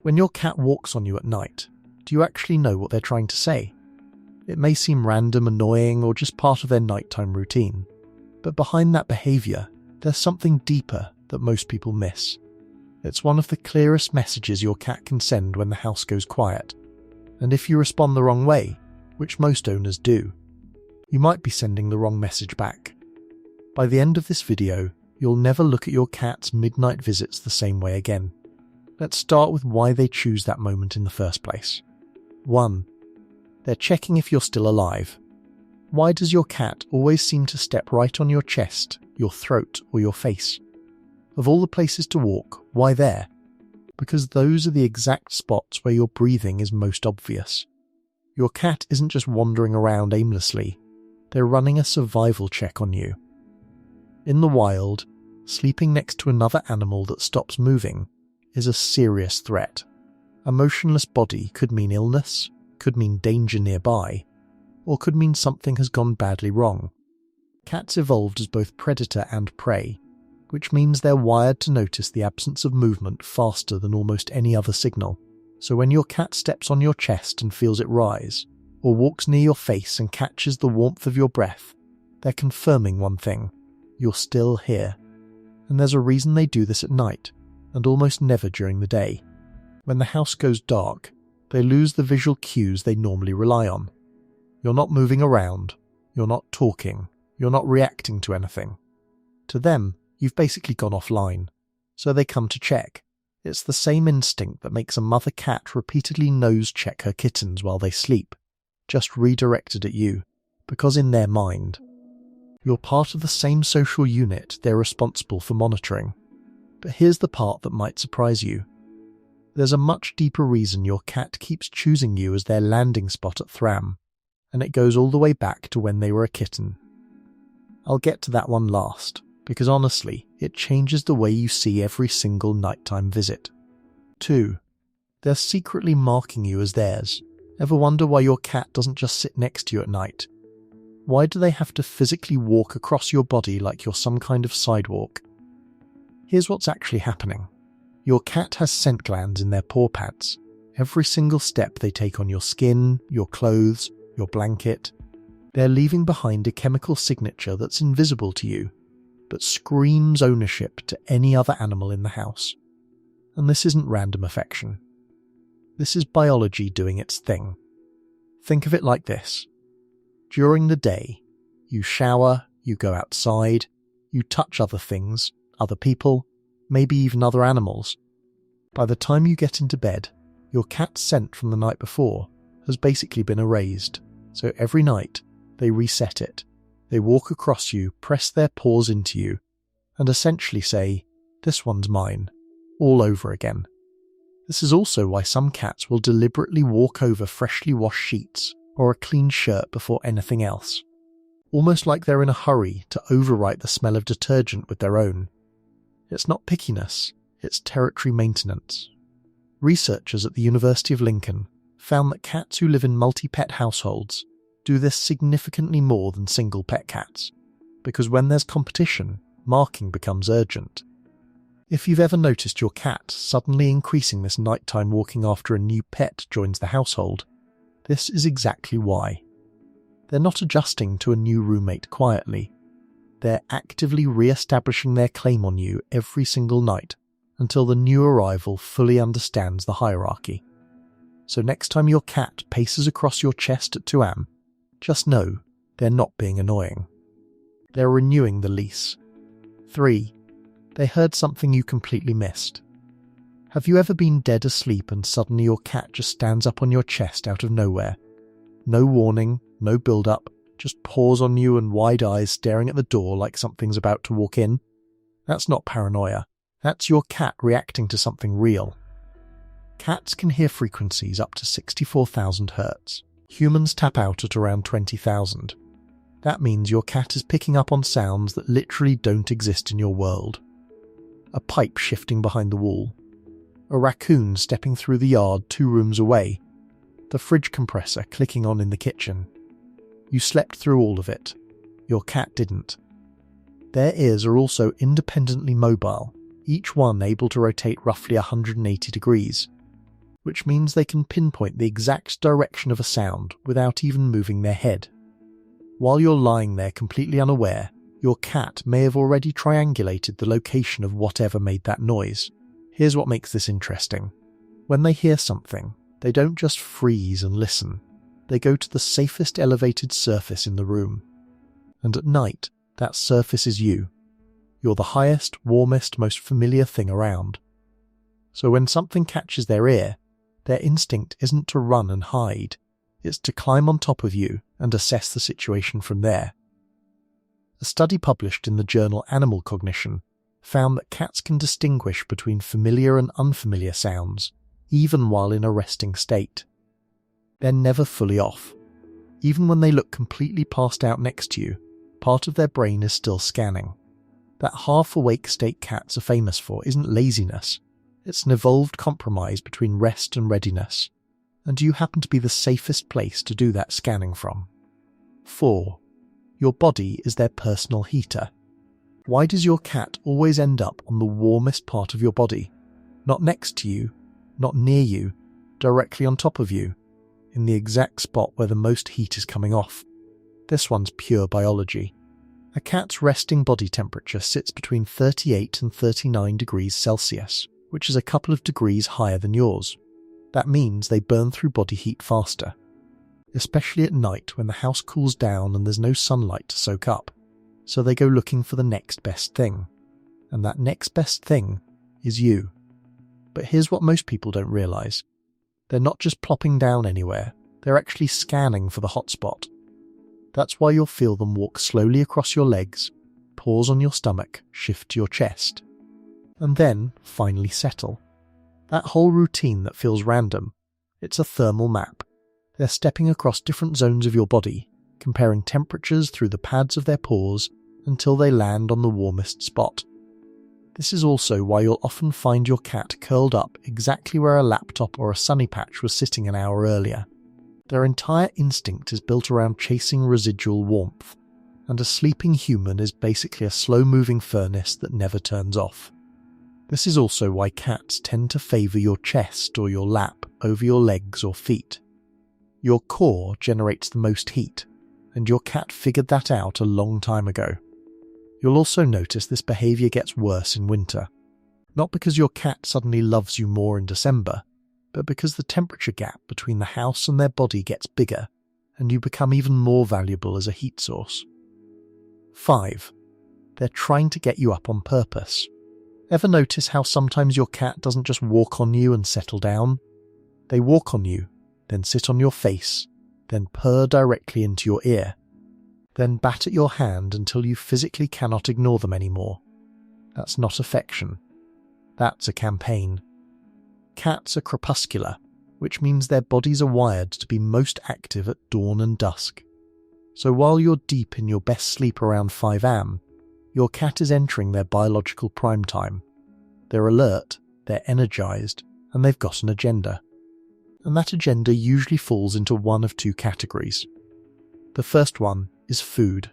When your cat walks on you at night, do you actually know what they're trying to say? It may seem random, annoying, or just part of their nighttime routine, but behind that behaviour, there's something deeper that most people miss. It's one of the clearest messages your cat can send when the house goes quiet. And if you respond the wrong way, which most owners do, you might be sending the wrong message back. By the end of this video, you'll never look at your cat's midnight visits the same way again. Let's start with why they choose that moment in the first place. 1. They're checking if you're still alive. Why does your cat always seem to step right on your chest, your throat, or your face? Of all the places to walk, why there? Because those are the exact spots where your breathing is most obvious. Your cat isn't just wandering around aimlessly, they're running a survival check on you. In the wild, sleeping next to another animal that stops moving is a serious threat. A motionless body could mean illness, could mean danger nearby, or could mean something has gone badly wrong. Cats evolved as both predator and prey, which means they're wired to notice the absence of movement faster than almost any other signal. So when your cat steps on your chest and feels it rise, or walks near your face and catches the warmth of your breath, they're confirming one thing: you're still here. And there's a reason they do this at night, and almost never during the day. When the house goes dark, they lose the visual cues they normally rely on. You're not moving around, you're not talking, you're not reacting to anything. To them, you've basically gone offline, so they come to check. It's the same instinct that makes a mother cat repeatedly nose-check her kittens while they sleep, just redirected at you, because in their mind, you're part of the same social unit they're responsible for monitoring. But here's the part that might surprise you. There's a much deeper reason your cat keeps choosing you as their landing spot at Thram, and it goes all the way back to when they were a kitten. I'll get to that one last, because honestly, it changes the way you see every single nighttime visit. 2. They're secretly marking you as theirs. Ever wonder why your cat doesn't just sit next to you at night? Why do they have to physically walk across your body like you're some kind of sidewalk? Here's what's actually happening. Your cat has scent glands in their paw pads. Every single step they take on your skin, your clothes, your blanket, they're leaving behind a chemical signature that's invisible to you, but screams ownership to any other animal in the house. And this isn't random affection. This is biology doing its thing. Think of it like this. During the day, you shower, you go outside, you touch other things, other people, maybe even other animals. By the time you get into bed, your cat's scent from the night before has basically been erased, so every night they reset it. They walk across you, press their paws into you, and essentially say, "This one's mine," all over again. This is also why some cats will deliberately walk over freshly washed sheets or a clean shirt before anything else, almost like they're in a hurry to overwrite the smell of detergent with their own. It's not pickiness, it's territory maintenance. Researchers at the University of Lincoln found that cats who live in multi-pet households do this significantly more than single pet cats, because when there's competition, marking becomes urgent. If you've ever noticed your cat suddenly increasing this nighttime walking after a new pet joins the household, this is exactly why. They're not adjusting to a new roommate quietly. They're actively re-establishing their claim on you every single night until the new arrival fully understands the hierarchy. So next time your cat paces across your chest at 2 am, just know they're not being annoying. They're renewing the lease. 3. They heard something you completely missed. Have you ever been dead asleep and suddenly your cat just stands up on your chest out of nowhere? No warning, no build-up, just paws on you and wide eyes staring at the door like something's about to walk in? That's not paranoia. That's your cat reacting to something real. Cats can hear frequencies up to 64,000 Hz. Humans tap out at around 20,000. That means your cat is picking up on sounds that literally don't exist in your world. A pipe shifting behind the wall. A raccoon stepping through the yard 2 rooms away. The fridge compressor clicking on in the kitchen. You slept through all of it. Your cat didn't. Their ears are also independently mobile, each one able to rotate roughly 180 degrees. which means they can pinpoint the exact direction of a sound without even moving their head. While you're lying there completely unaware, your cat may have already triangulated the location of whatever made that noise. Here's what makes this interesting. When they hear something, they don't just freeze and listen. They go to the safest elevated surface in the room. And at night, that surface is you. You're the highest, warmest, most familiar thing around. So when something catches their ear, their instinct isn't to run and hide. It's to climb on top of you and assess the situation from there. A study published in the journal Animal Cognition found that cats can distinguish between familiar and unfamiliar sounds, even while in a resting state. They're never fully off. Even when they look completely passed out next to you, part of their brain is still scanning. That half-awake state cats are famous for isn't laziness. It's an evolved compromise between rest and readiness, and you happen to be the safest place to do that scanning from. 4. Your body is their personal heater. Why does your cat always end up on the warmest part of your body? Not next to you, not near you, directly on top of you, in the exact spot where the most heat is coming off. This one's pure biology. A cat's resting body temperature sits between 38 and 39 degrees Celsius, which is a couple of degrees higher than yours. That means they burn through body heat faster, especially at night when the house cools down and there's no sunlight to soak up. So they go looking for the next best thing. And that next best thing is you. But here's what most people don't realise. They're not just plopping down anywhere, they're actually scanning for the hotspot. That's why you'll feel them walk slowly across your legs, pause on your stomach, shift to your chest, and then finally settle. That whole routine that feels random, it's a thermal map. They're stepping across different zones of your body, comparing temperatures through the pads of their paws until they land on the warmest spot. This is also why you'll often find your cat curled up exactly where a laptop or a sunny patch was sitting an hour earlier. Their entire instinct is built around chasing residual warmth, and a sleeping human is basically a slow-moving furnace that never turns off. This is also why cats tend to favour your chest or your lap over your legs or feet. Your core generates the most heat, and your cat figured that out a long time ago. You'll also notice this behaviour gets worse in winter. Not because your cat suddenly loves you more in December, but because the temperature gap between the house and their body gets bigger, and you become even more valuable as a heat source. 5. They're trying to get you up on purpose. Ever notice how sometimes your cat doesn't just walk on you and settle down? They walk on you, then sit on your face, then purr directly into your ear, then bat at your hand until you physically cannot ignore them anymore. That's not affection. That's a campaign. Cats are crepuscular, which means their bodies are wired to be most active at dawn and dusk. So while you're deep in your best sleep around 5 am, your cat is entering their biological prime time. They're alert, they're energised, and they've got an agenda. And that agenda usually falls into one of 2 categories. The first one is food.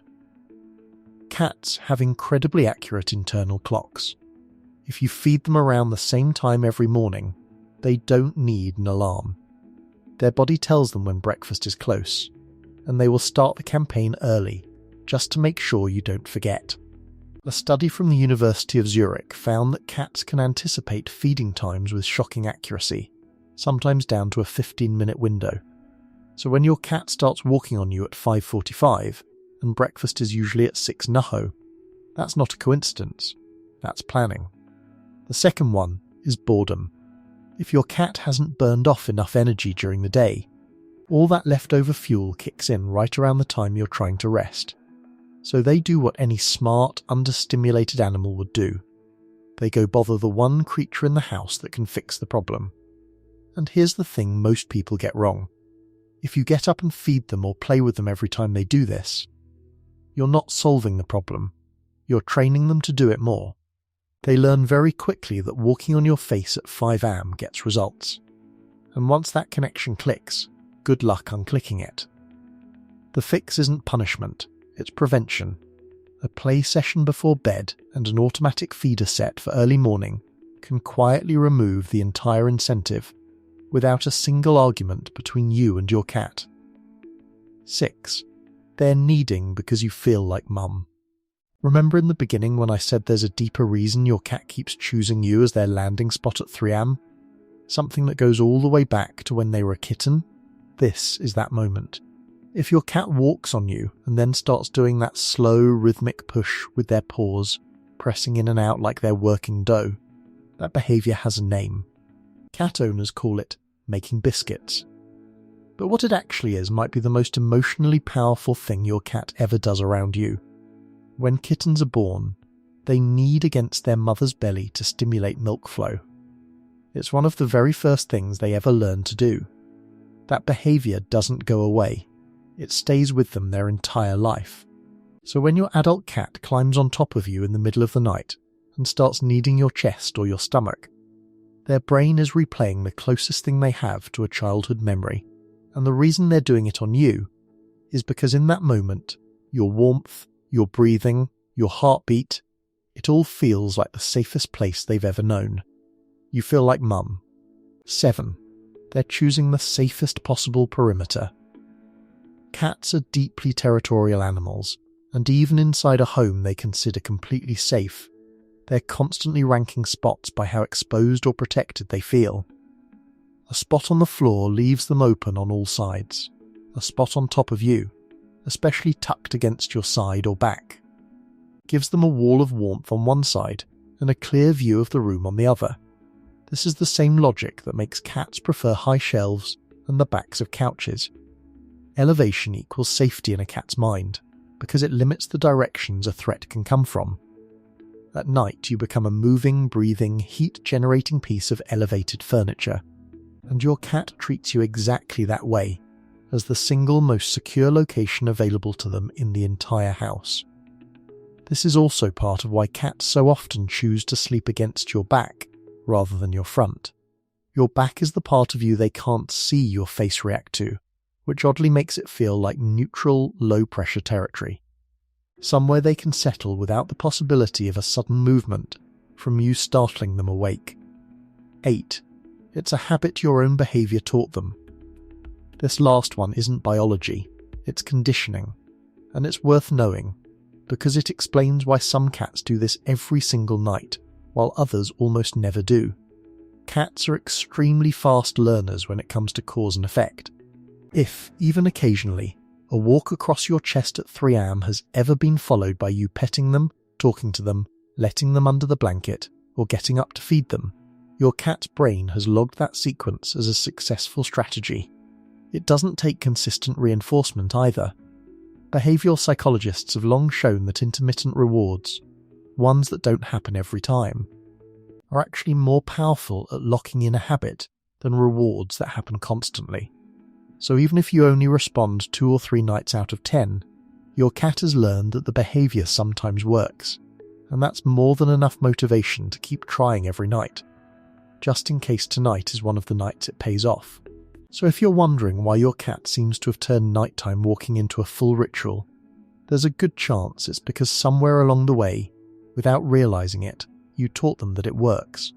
Cats have incredibly accurate internal clocks. If you feed them around the same time every morning, they don't need an alarm. Their body tells them when breakfast is close, and they will start the campaign early, just to make sure you don't forget. A study from the University of Zurich found that cats can anticipate feeding times with shocking accuracy, sometimes down to a 15-minute window. So when your cat starts walking on you at 5:45, and breakfast is usually at 6 nuho, that's not a coincidence, that's planning. The second one is boredom. If your cat hasn't burned off enough energy during the day, all that leftover fuel kicks in right around the time you're trying to rest. So they do what any smart, understimulated animal would do. They go bother the one creature in the house that can fix the problem. And here's the thing most people get wrong. If you get up and feed them or play with them every time they do this, you're not solving the problem. You're training them to do it more. They learn very quickly that walking on your face at 5 am gets results. And once that connection clicks, good luck unclicking it. The fix isn't punishment, it's prevention. A play session before bed and an automatic feeder set for early morning can quietly remove the entire incentive without a single argument between you and your cat. 6. They're needing because you feel like mum. Remember in the beginning when I said there's a deeper reason your cat keeps choosing you as their landing spot at 3am? Something that goes all the way back to when they were a kitten? This is that moment. If your cat walks on you and then starts doing that slow, rhythmic push with their paws, pressing in and out like they're working dough, that behaviour has a name. Cat owners call it making biscuits. But what it actually is might be the most emotionally powerful thing your cat ever does around you. When kittens are born, they knead against their mother's belly to stimulate milk flow. It's one of the very first things they ever learn to do. That behaviour doesn't go away. It stays with them their entire life. So when your adult cat climbs on top of you in the middle of the night and starts kneading your chest or your stomach, their brain is replaying the closest thing they have to a childhood memory. And the reason they're doing it on you is because in that moment, your warmth, your breathing, your heartbeat, it all feels like the safest place they've ever known. You feel like mum. 7. They're choosing the safest possible perimeter. Cats are deeply territorial animals, and even inside a home they consider completely safe, they're constantly ranking spots by how exposed or protected they feel. A spot on the floor leaves them open on all sides. A spot on top of you, especially tucked against your side or back, gives them a wall of warmth on one side and a clear view of the room on the other. This is the same logic that makes cats prefer high shelves and the backs of couches. Elevation equals safety in a cat's mind, because it limits the directions a threat can come from. At night you become a moving, breathing, heat-generating piece of elevated furniture, and your cat treats you exactly that way, as the single most secure location available to them in the entire house. This is also part of why cats so often choose to sleep against your back rather than your front. Your back is the part of you they can't see your face react to, which oddly makes it feel like neutral, low-pressure territory. Somewhere they can settle without the possibility of a sudden movement from you startling them awake. 8. It's a habit your own behaviour taught them. This last one isn't biology, it's conditioning, and it's worth knowing, because it explains why some cats do this every single night, while others almost never do. Cats are extremely fast learners when it comes to cause and effect. If, even occasionally, a walk across your chest at 3am has ever been followed by you petting them, talking to them, letting them under the blanket, or getting up to feed them, your cat's brain has logged that sequence as a successful strategy. It doesn't take consistent reinforcement either. Behavioural psychologists have long shown that intermittent rewards, ones that don't happen every time, are actually more powerful at locking in a habit than rewards that happen constantly. So even if you only respond 2 or 3 nights out of 10, your cat has learned that the behaviour sometimes works, and that's more than enough motivation to keep trying every night, just in case tonight is one of the nights it pays off. So if you're wondering why your cat seems to have turned nighttime walking into a full ritual, there's a good chance it's because somewhere along the way, without realising it, you taught them that it works.